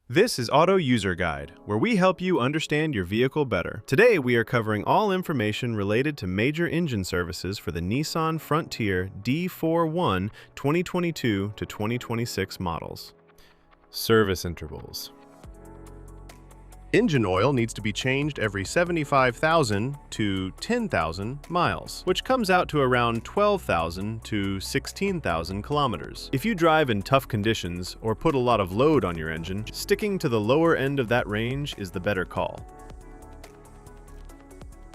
This is Auto User Guide, where we help you understand your vehicle better. Today, we are covering all information related to major engine services for the Nissan Frontier D41 2022 to 2026 models. Service intervals. Engine oil needs to be changed every 75,000 to 10,000 miles, which comes out to around 12,000 to 16,000 kilometers. If you drive in tough conditions or put a lot of load on your engine, sticking to the lower end of that range is the better call.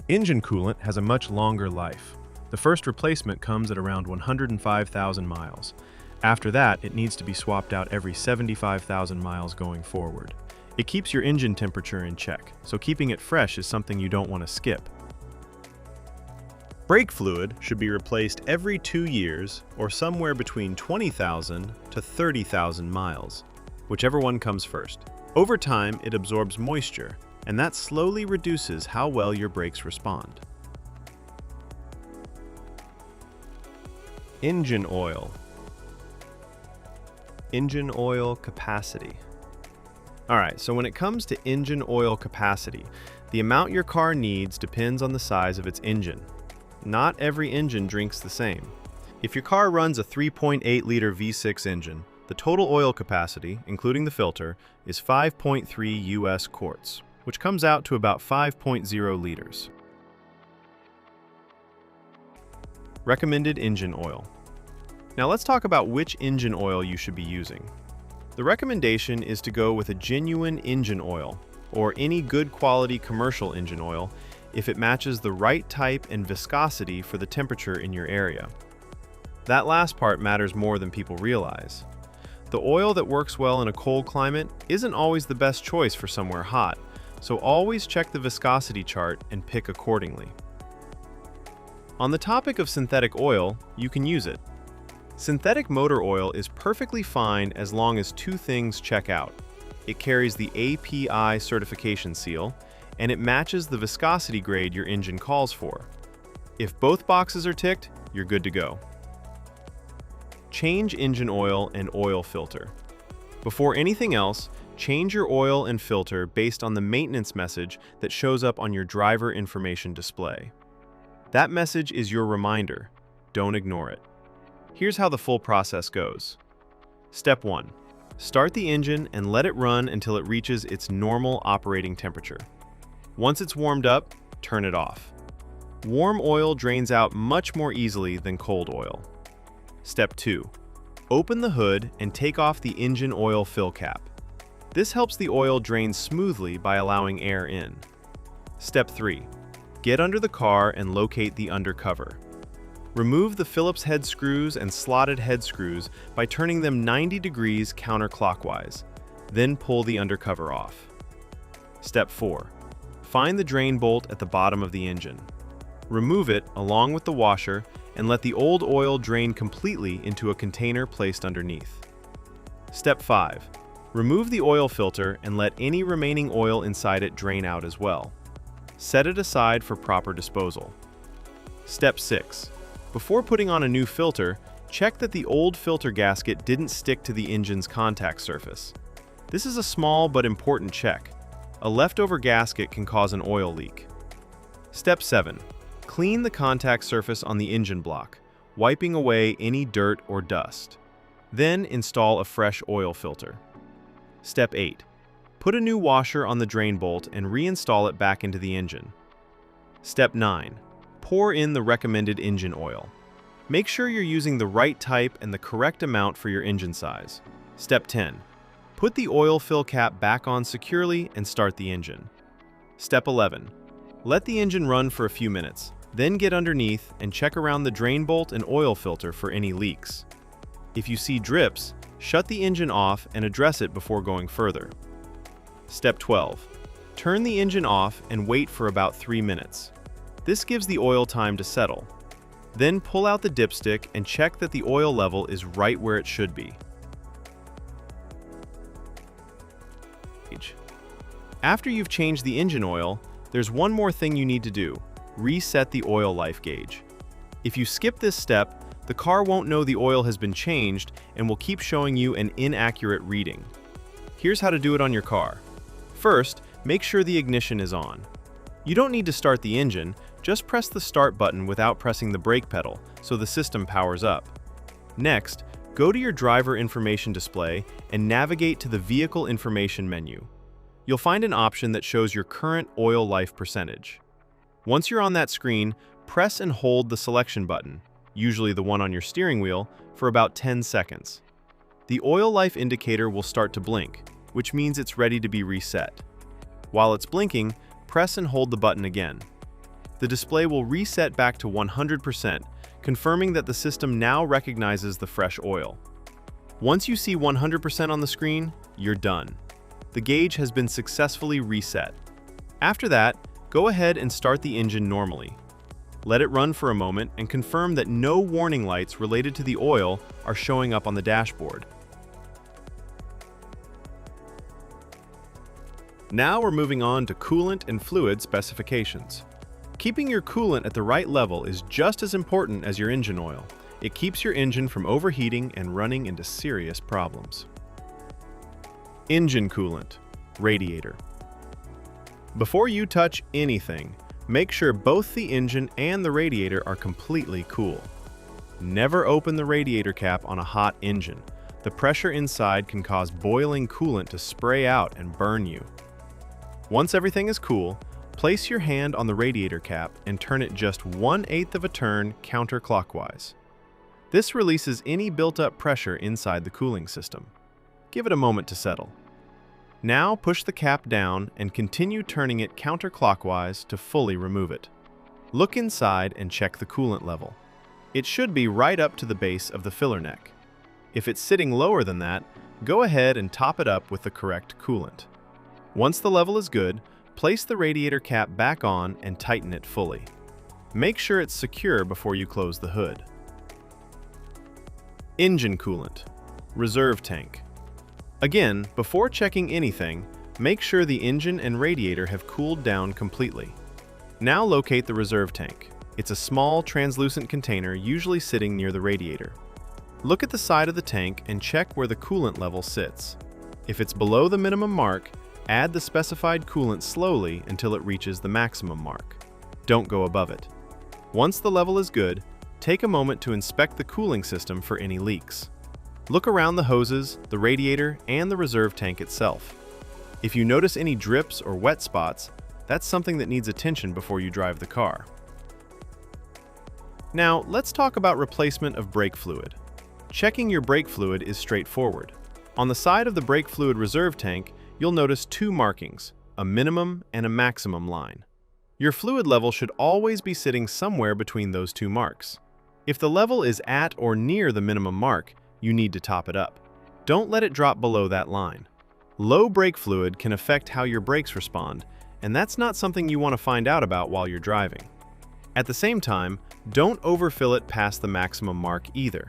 Engine coolant has a much longer life. The first replacement comes at around 105,000 miles. After that, it needs to be swapped out every 75,000 miles going forward. It keeps your engine temperature in check, so keeping it fresh is something you don't want to skip. Brake fluid should be replaced every 2 years or somewhere between 20,000 to 30,000 miles, whichever one comes first. Over time, it absorbs moisture, and that slowly reduces how well your brakes respond. Engine oil. Engine oil capacity. Alright, so when it comes to engine oil capacity, the amount your car needs depends on the size of its engine. Not every engine drinks the same. If your car runs a 3.8-liter V6 engine, the total oil capacity, including the filter, is 5.3 US quarts, which comes out to about 5.0 liters. Recommended engine oil. Now let's talk about which engine oil you should be using. The recommendation is to go with a genuine engine oil, or any good quality commercial engine oil, if it matches the right type and viscosity for the temperature in your area. That last part matters more than people realize. The oil that works well in a cold climate isn't always the best choice for somewhere hot, so always check the viscosity chart and pick accordingly. On the topic of synthetic oil, you can use it. Synthetic motor oil is perfectly fine as long as two things check out. It carries the API certification seal, and it matches the viscosity grade your engine calls for. If both boxes are ticked, you're good to go. Change engine oil and oil filter. Before anything else, change your oil and filter based on the maintenance message that shows up on your driver information display. That message is your reminder. Don't ignore it. Here's how the full process goes. Step 1. Start the engine and let it run until it reaches its normal operating temperature. Once it's warmed up, turn it off. Warm oil drains out much more easily than cold oil. Step 2. Open the hood and take off the engine oil fill cap. This helps the oil drain smoothly by allowing air in. Step 3. Get under the car and locate the undercover. Remove the Phillips head screws and slotted head screws by turning them 90 degrees counterclockwise. Then pull the undercover off. Step 4. Find the drain bolt at the bottom of the engine. Remove it along with the washer and let the old oil drain completely into a container placed underneath. Step 5. Remove the oil filter and let any remaining oil inside it drain out as well. Set it aside for proper disposal. Step 6. Before putting on a new filter, check that the old filter gasket didn't stick to the engine's contact surface. This is a small but important check. A leftover gasket can cause an oil leak. Step 7. Clean the contact surface on the engine block, wiping away any dirt or dust. Then install a fresh oil filter. Step 8. Put a new washer on the drain bolt and reinstall it back into the engine. Step 9. Pour in the recommended engine oil. Make sure you're using the right type and the correct amount for your engine size. Step 10. Put the oil fill cap back on securely and start the engine. Step 11. Let the engine run for a few minutes, then get underneath and check around the drain bolt and oil filter for any leaks. If you see drips, shut the engine off and address it before going further. Step 12. Turn the engine off and wait for about 3 minutes. This gives the oil time to settle. Then pull out the dipstick and check that the oil level is right where it should be. After you've changed the engine oil, there's one more thing you need to do: reset the oil life gauge. If you skip this step, the car won't know the oil has been changed and will keep showing you an inaccurate reading. Here's how to do it on your car. First, make sure the ignition is on. You don't need to start the engine, just press the start button without pressing the brake pedal so the system powers up. Next, go to your driver information display and navigate to the Vehicle Information menu. You'll find an option that shows your current oil life percentage. Once you're on that screen, press and hold the selection button, usually the one on your steering wheel, for about 10 seconds. The oil life indicator will start to blink, which means it's ready to be reset. While it's blinking, press and hold the button again. The display will reset back to 100%, confirming that the system now recognizes the fresh oil. Once you see 100% on the screen, you're done. The gauge has been successfully reset. After that, go ahead and start the engine normally. Let it run for a moment and confirm that no warning lights related to the oil are showing up on the dashboard. Now we're moving on to coolant and fluid specifications. Keeping your coolant at the right level is just as important as your engine oil. It keeps your engine from overheating and running into serious problems. Engine coolant, radiator. Before you touch anything, make sure both the engine and the radiator are completely cool. Never open the radiator cap on a hot engine. The pressure inside can cause boiling coolant to spray out and burn you. Once everything is cool, place your hand on the radiator cap and turn it just 1/8 of a turn counterclockwise. This releases any built-up pressure inside the cooling system. Give it a moment to settle. Now push the cap down and continue turning it counterclockwise to fully remove it. Look inside and check the coolant level. It should be right up to the base of the filler neck. If it's sitting lower than that, go ahead and top it up with the correct coolant. Once the level is good, place the radiator cap back on and tighten it fully. Make sure it's secure before you close the hood. Engine coolant, reserve tank. Again, before checking anything, make sure the engine and radiator have cooled down completely. Now locate the reserve tank. It's a small, translucent container usually sitting near the radiator. Look at the side of the tank and check where the coolant level sits. If it's below the minimum mark, add the specified coolant slowly until it reaches the maximum mark. Don't go above it. Once the level is good, take a moment to inspect the cooling system for any leaks. Look around the hoses, the radiator, and the reserve tank itself. If you notice any drips or wet spots, that's something that needs attention before you drive the car. Now, let's talk about replacement of brake fluid. Checking your brake fluid is straightforward. On the side of the brake fluid reserve tank, you'll notice two markings, a minimum and a maximum line. Your fluid level should always be sitting somewhere between those two marks. If the level is at or near the minimum mark, you need to top it up. Don't let it drop below that line. Low brake fluid can affect how your brakes respond, and that's not something you want to find out about while you're driving. At the same time, don't overfill it past the maximum mark either.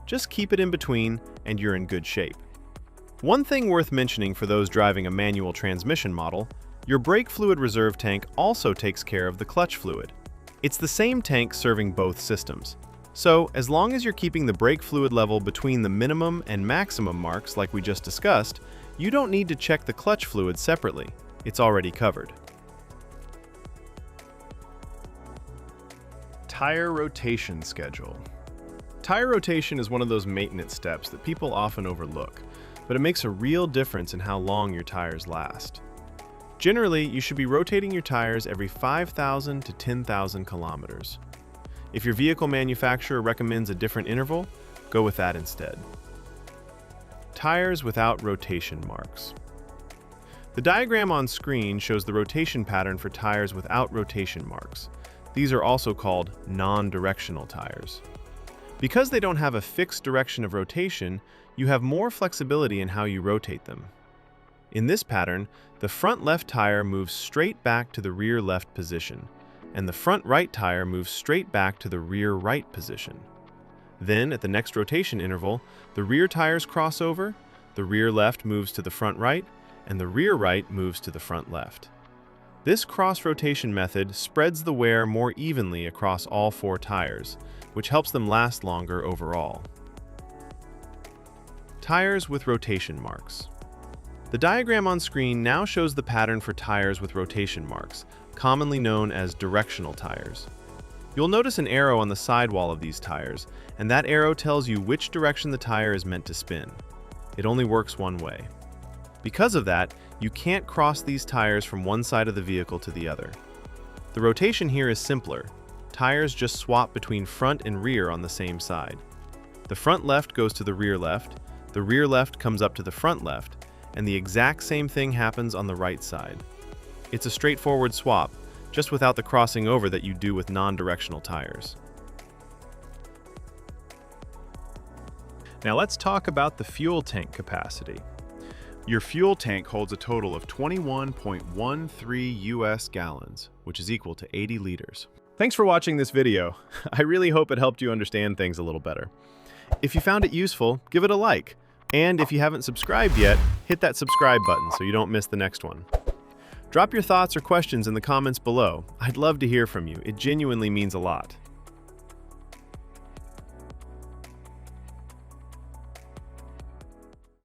Just keep it in between and you're in good shape. One thing worth mentioning for those driving a manual transmission model, your brake fluid reserve tank also takes care of the clutch fluid. It's the same tank serving both systems. So, as long as you're keeping the brake fluid level between the minimum and maximum marks like we just discussed, you don't need to check the clutch fluid separately. It's already covered. Tire rotation schedule. Tire rotation is one of those maintenance steps that people often overlook, but it makes a real difference in how long your tires last. Generally, you should be rotating your tires every 5,000 to 10,000 kilometers. If your vehicle manufacturer recommends a different interval, go with that instead. Tires without rotation marks. The diagram on screen shows the rotation pattern for tires without rotation marks. These are also called non-directional tires. Because they don't have a fixed direction of rotation, you have more flexibility in how you rotate them. In this pattern, the front left tire moves straight back to the rear left position, and the front right tire moves straight back to the rear right position. Then, at the next rotation interval, the rear tires cross over, the rear left moves to the front right, and the rear right moves to the front left. This cross-rotation method spreads the wear more evenly across all four tires, which helps them last longer overall. Tires with rotation marks. The diagram on screen now shows the pattern for tires with rotation marks, commonly known as directional tires. You'll notice an arrow on the sidewall of these tires, and that arrow tells you which direction the tire is meant to spin. It only works one way. Because of that, you can't cross these tires from one side of the vehicle to the other. The rotation here is simpler. Tires just swap between front and rear on the same side. The front left goes to the rear left comes up to the front left, and the exact same thing happens on the right side. It's a straightforward swap, just without the crossing over that you do with non-directional tires. Now let's talk about the fuel tank capacity. Your fuel tank holds a total of 21.13 US gallons, which is equal to 80 liters. Thanks for watching this video. I really hope it helped you understand things a little better. If you found it useful, give it a like. And if you haven't subscribed yet, hit that subscribe button so you don't miss the next one. Drop your thoughts or questions in the comments below. I'd love to hear from you. It genuinely means a lot.